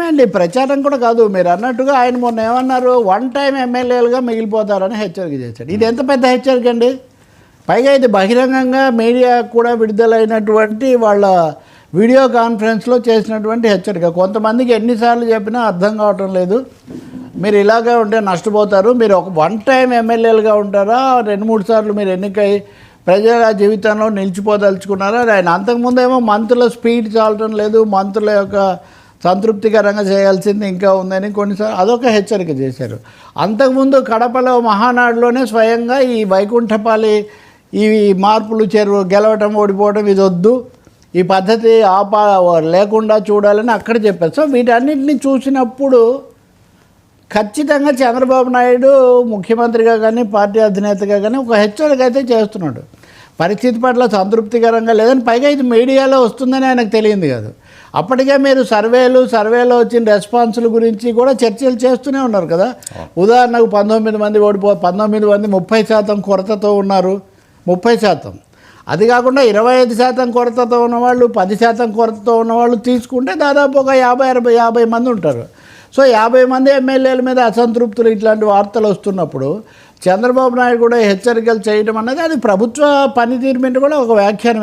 అండి, ప్రచారం కూడా కాదు. మీరు అన్నట్టుగా ఆయన మొన్న ఏమన్నారు, వన్ టైం ఎమ్మెల్యేలుగా మిగిలిపోతారని హెచ్చరిక చేశాడు. ఇది ఎంత పెద్ద హెచ్చరిక అండి. పైగా ఇది బహిరంగంగా మీడియా కూడా విడుదలైనటువంటి వాళ్ళ వీడియో కాన్ఫరెన్స్లో చేసినటువంటి హెచ్చరిక. కొంతమందికి ఎన్నిసార్లు చెప్పినా అర్థం కావటం లేదు. మీరు ఇలాగే ఉంటే నష్టపోతారు. మీరు ఒక వన్ టైం ఎమ్మెల్యేలుగా ఉంటారా, 2-3 సార్లు మీరు ఎన్నికై ప్రజల జీవితంలో నిలిచిపోదలుచుకున్నారా. ఆయన అంతకుముందేమో మంత్రుల స్పీడ్ చాలటం లేదు, మంత్రుల యొక్క సంతృప్తికరంగా చేయాల్సింది ఇంకా ఉందని కొన్నిసార్లు అదొక హెచ్చరిక చేశారు. అంతకుముందు కడపలో మహానాడులోనే స్వయంగా ఈ వైకుంఠపాలి ఈ మార్పులు గెలవటం ఓడిపోవడం ఇది వద్దు, ఈ పద్ధతి లేకుండా చూడాలని అక్కడ చెప్పారు. సో వీటన్నిటిని చూసినప్పుడు ఖచ్చితంగా చంద్రబాబు నాయుడు ముఖ్యమంత్రిగా కానీ పార్టీ అధినేతగా కానీ ఒక హెచ్చరిక అయితే చేస్తున్నాడు. పరిస్థితి పట్ల సంతృప్తికరంగా లేదని, పైగా ఇది మీడియాలో వస్తుందని ఆయనకు తెలియంది కాదు. అప్పటికే మీరు సర్వేలో వచ్చిన రెస్పాన్సుల గురించి కూడా చర్చలు చేస్తూనే ఉన్నారు కదా. ఉదాహరణకు 19 మంది 19 మంది 30% కొరతతో ఉన్నారు. 30%. అది కాకుండా 25% కొరతతో ఉన్నవాళ్ళు, 10% కొరతతో ఉన్నవాళ్ళు తీసుకుంటే దాదాపు ఒక 50 మంది ఉంటారు. సో 50 మంది ఎమ్మెల్యేల మీద అసంతృప్తులు ఇట్లాంటి వార్తలు వస్తున్నప్పుడు చంద్రబాబు నాయుడు కూడా హెచ్చరికలు చేయడం అన్నది అది ప్రభుత్వ పనితీరు మీద కూడా ఒక వ్యాఖ్యానమే.